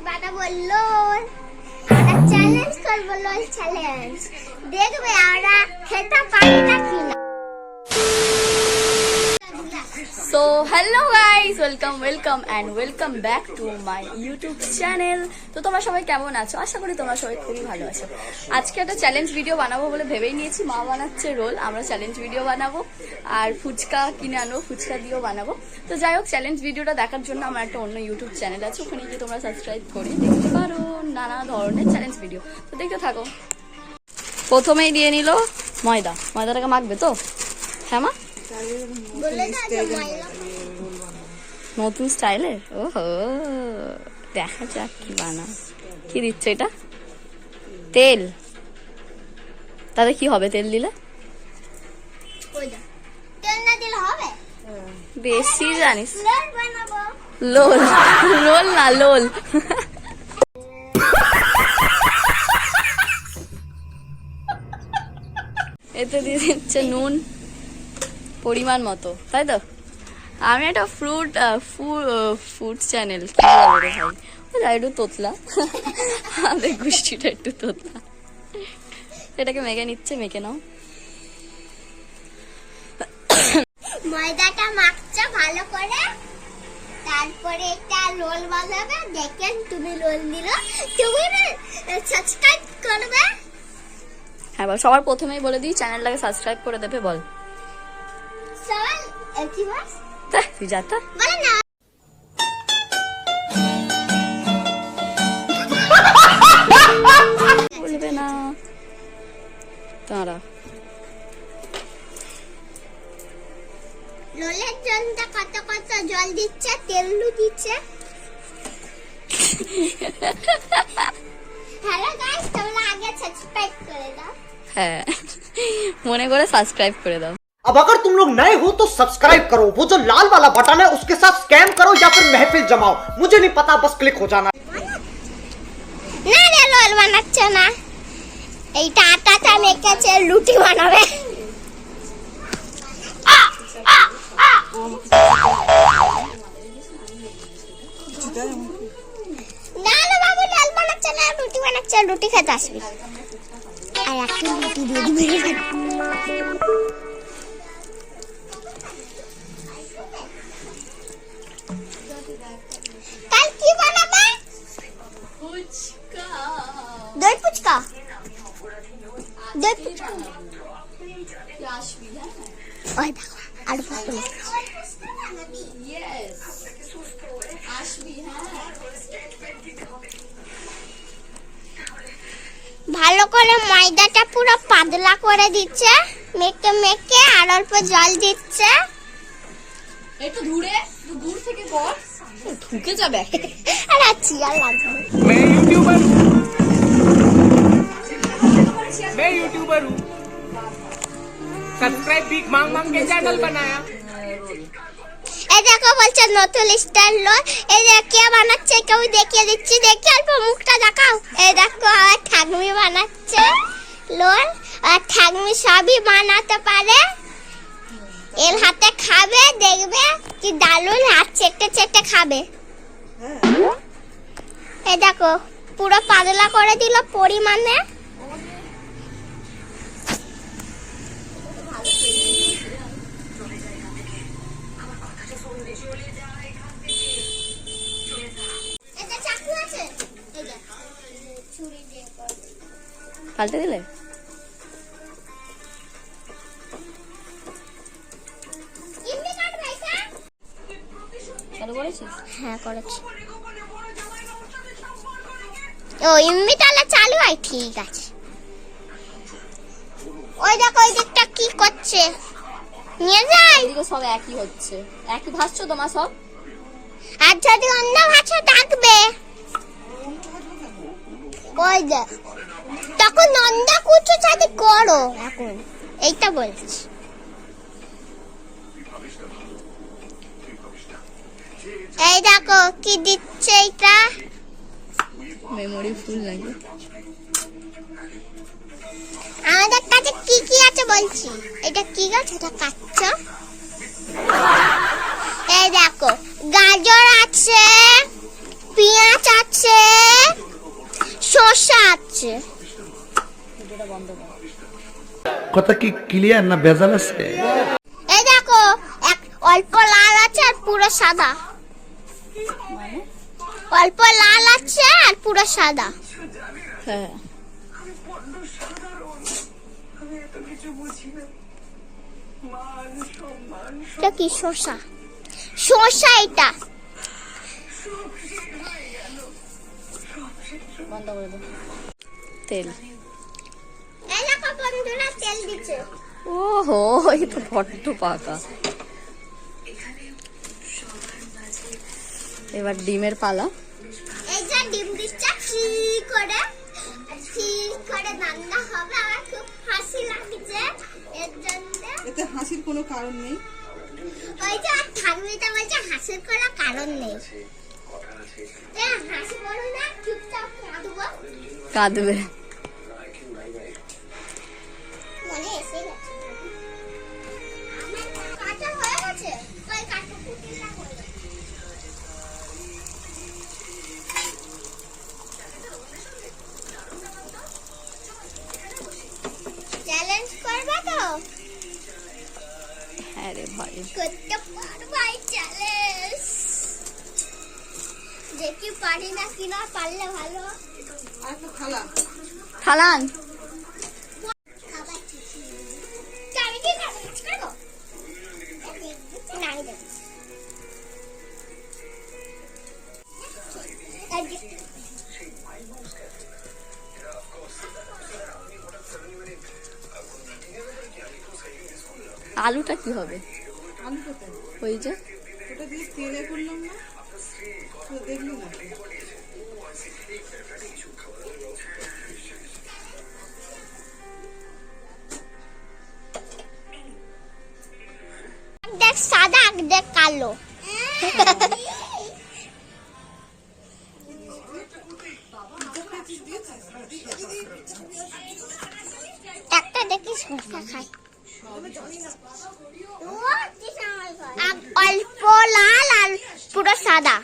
বানাবো লোল, আমরা চ্যালেঞ্জ করবো, লোল চ্যালেঞ্জ দেখবে আমরা খেতে পারি না কিনা। So hello guys, welcome and welcome back to my YouTube channel. তো তোমরা সবাই কেমন আছো? আশা করি তোমরা সবাই খুবই ভালো আছো। আজকে একটা চ্যালেঞ্জ ভিডিও বানাবো বলে ভেবেই নিয়েছি। মা বানাচ্ছে রোল, আমরা চ্যালেঞ্জ ভিডিও বানাবো আর ফুচকা কিনে আনবো, ফুচকা দিয়েও বানাবো। তো যাই হোক, চ্যালেঞ্জ ভিডিওটা দেখার জন্য আমার একটা অন্য ইউটিউব চ্যানেল আছে, ওখানে গিয়ে তোমরা সাবস্ক্রাইব করে দেখতে পারো নানা ধরনের চ্যালেঞ্জ ভিডিও। তো দেখতে থাকো। প্রথমেই দিয়ে নিল ময়দা, ময়দাটাকে মাখবে তো? হ্যাঁ মা, নতুন স্টাইলের। ওহো, দেখা যাক কি বানা। কি দিচ্ছে এটা? তেল। তাতে কি হবে তেল দিলে? বেশি জানিস? লোল, রোল না লোল। এতে দিয়ে দিচ্ছে নুন পরিমাণ মতো, তাই তো? আমি একটা ফুড চ্যানেল, কি বলে ভাই, একটু তোতলা, আমাদের গোষ্ঠীটা একটু তোতলা। এটাকে মেখে নিচ্ছে, মেখে নাও। ময়দাটা মাখছো ভালো করে, তারপরে এটা রোল বানাবে। দেখেন তুমি রোল দিলো, তুমি সাবস্ক্রাইব করবে। হ্যাঁ বল, সবার প্রথমেই বলে দিই চ্যানেলটাকে সাবস্ক্রাইব করে দেবে। বল সবাই কি বস তুই যাতা বলে না। বলবে না তারা। লোলের জলটা কত কত জল দিচ্ছে, তেল দিচ্ছে। হ্যালো গাইস, তোমরা আগে সাবস্ক্রাইব করে দাও। হ্যাঁ, মনে করে সাবস্ক্রাইব করে দাও। अब अगर तुम लोग नए हो तो सब्सक्राइब करो, वो जो लाल वाला बटन है उसके साथ स्कैम करो या फिर महफिल जमाओ, मुझे नहीं पता, बस क्लिक हो जाना। না রে, রোল বানাচ্ছে না, এইটা আটাটা মেখেছে, রুটি বানাবে। না না বাবু, লাল বানাচ্ছে না, রুটি বানাচ্ছে। রুটি খেতে আসবি আর একটা রুটি দিয়ে দিবি। কাল কি বানাবে? ফুচকা। দই ফুচকা, দই ফুচকা। ওই দেখো আর ফুচকা। ভালো করে ময়দাটা পুরো পাতলা করে দিচ্ছে, মেখে মেখে আর অল্প জল দিচ্ছে। একটু দূরে, দূর থেকে কর, ঢুকে যাবে। আর চিয়ার লাগবে। मैं यूट्यूबर हूँ। सब्सक्राइब भी मांग मांग के चैनल बनाया। এই দেখো বলছে নতুন স্টাইল লোল। এই দেখ কে বানাচ্ছে, কেউ দেখিয়ে দিচ্ছি, দেখি অল্প মুখটা দেখাও। এই দেখো আমার ঠাকুমি বানাচ্ছে লোল। আর ঠাকুমি সবই বানাতে পারে, এর হাতে খাবে, দেখবে কি দারুণ হাত চেটে চেটে খাবে। এই দেখো পুরো পাতলা করে দিল পরিমাণে। পাল্টে দিলে? চালু করেছিস? হ্যাঁ করেছি। ও ইম্মি তাহলে চালু হয়, ঠিক আছে। ওই দেখো ওই দিকটা কি করছে, নিয়ে যাই। এদিকে সব একই হচ্ছে, একই ভাসছো তোমার সব। আর যদি অন্য ভাষা থাকবে ওই যে তখন নন্দা কুচু চাঁদি করো। এখন এইটা বলছি। এই দেখো কি দিচ্ছে, এইটা মেমোরি ফুল লাগে। আমাদের কাছে কি কি আছে বলছি। এটা কি গাছ, এটা কাঁচা। এই দেখো গাজর আছে, পেঁয়াজ আছে, সমস্যা আছে। ভিডিওটা বন্ধ কর। কথা কি ক্লিয়ার না ভেজাল আছে? এই দেখো অল্প লাল আছে আর পুরো সাদা। মানে অল্প লাল আছে আর পুরো সাদা। হ্যাঁ এটা কি শসা? শসা এটা। বন্ধ করে দে। তেল। এই দেখো বন্ধুরা তেল দিচ্ছে। ওহো এই তো বড্ড পাকা। এবার ডিমের পালা। এই যে ডিম দিচ্ছে কি করে রান্না হবে। আমার খুব হাসি লাগছে এর জন্য। এতে হাসির কোনো কারণ নেই। ওই যে ঠাকুমিটা বলছে হাসির কোনো কারণ নেই। হাসি বলো না, চুপচাপ কাঁদবো। কাঁদবে। মনে এসে গেছে আমার কাটা হয়ে গেছে। ওই কাটা কুটিটা হয়ে গেছে। চ্যালেঞ্জ করবে তো? হ্যাঁ রে ভাই। করতে পারবো এই চ্যালেঞ্জ। যে কি পারি না কিনা পারলে ভালো। আর তো খালা থালান। আমি কি খাবো? না আমি দেবো। আলুটা কি হবে? আলু কোথায়? ওই যে ওটা দিয়ে তেলে করলাম না, তো দেখলি না। দেখ সাদা দেখ কালো। একটা দেখি শসা খাই। অল্প লাল আর পুরো সাদা।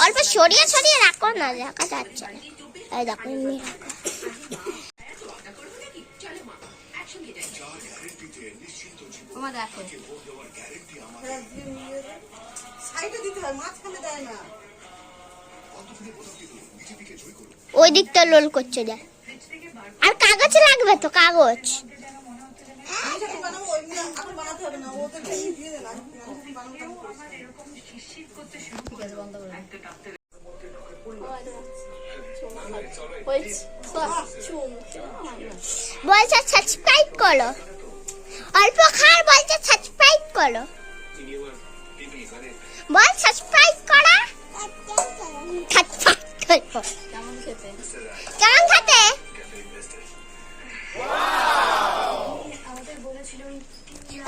অল্প সরিয়ে সরিয়ে রাখো না, দেখা যাচ্ছে না। এই দেখো এমনি রাখো। আমার দেখো সাইডে দিতে হয়, মাঝখানে দেয় না। ওই দিকটা লোল করছে যা। আর কাগজ লাগবে তো, কাগজ। আমি যখন বানাবো ওইগুলো এখন বানাতে হবে না, ওদের দিয়ে দে না। আমি বানাবো কেমন করে? ঠিক আছে বন্ধ করে দে। ওই বলছে সাবস্ক্রাইব করো। অল্প খার বলছে সাবস্ক্রাইব করো। বল সাবস্ক্রাইব করা। সাবস্ক্রাইব করো। কেমন খেতে? কেমন খেতে?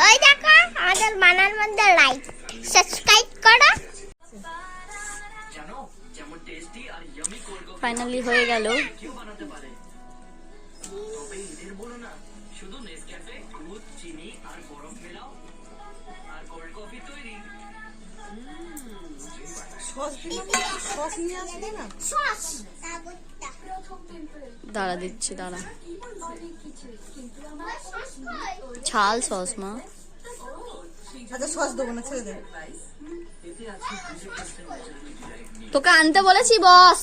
ওই দেখো আমাদের বানার মধ্যে লাইক সাবস্ক্রাইব করো। ফাইনালি হয়ে গেল। সস নিয়ে আসবে না? সস দাঁড়া দিচ্ছি, দাঁড়া। ঝাল সস মা। আচ্ছা সস দেবো না, ছেড়ে দে। তোকে আনতে বলেছি বস।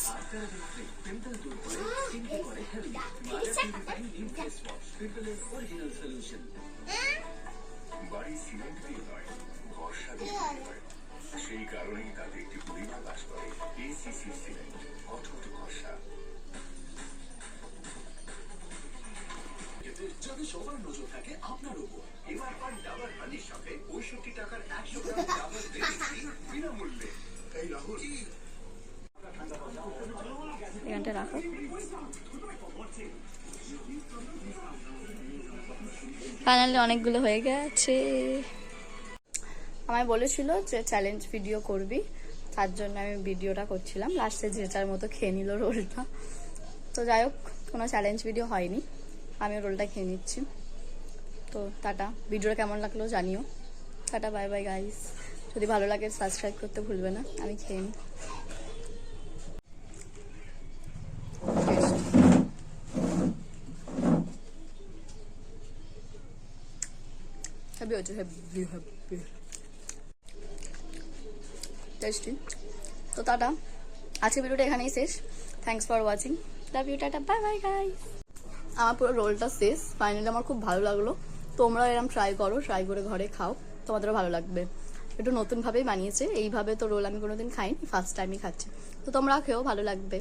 সেই কারণেই তাদের একটি পরিবার বাস করে। এসিসি সিমেন্ট, অটুট ভরসা। যাতে সবার নজর থাকে আপনার উপর। এবার পান ডাবর হানির সাথে 65 টাকার 100 গ্রাম ডাবর দিচ্ছি বিনামূল্যে। এই রাহুল এখানটা রাখো। ফাইনালি অনেকগুলো হয়ে গেছে। আমায় বলেছিল যে চ্যালেঞ্জ ভিডিও করবি, তার জন্য আমি ভিডিওটা করছিলাম। লাস্টে যে যার মতো খেয়ে নিল রোলটা। তো যাই হোক, কোনো চ্যালেঞ্জ ভিডিও হয়নি, আমি রোলটা খেয়ে নিচ্ছি। তো টাটা। ভিডিওটা কেমন লাগলো জানিও। Tata, bye bye guys. যদি ভালো লাগে সাবস্ক্রাইব করতে ভুলবে না। আমি খেয়ে নিই। হেভি হয়েছে, হেভি হেভি টেস্টি। তো টাটা, আজকে ভিডিওটা এখানেই শেষ। Thanks for watching, love you, tata, bye bye guys. আমার পুরো রোলটা শেষ, ফাইনালি আমার খুব ভালো লাগলো। তোমরা এরকম ট্রাই করো, ট্রাই করে ঘরে খাও, তোমাদেরও ভালো লাগবে। একটু নতুনভাবেই বানিয়েছে, এইভাবে তো রোল আমি কোনোদিন খাইনি, ফার্স্ট টাইমই খাচ্ছি। তো তোমরা খেও, ভালো লাগবে।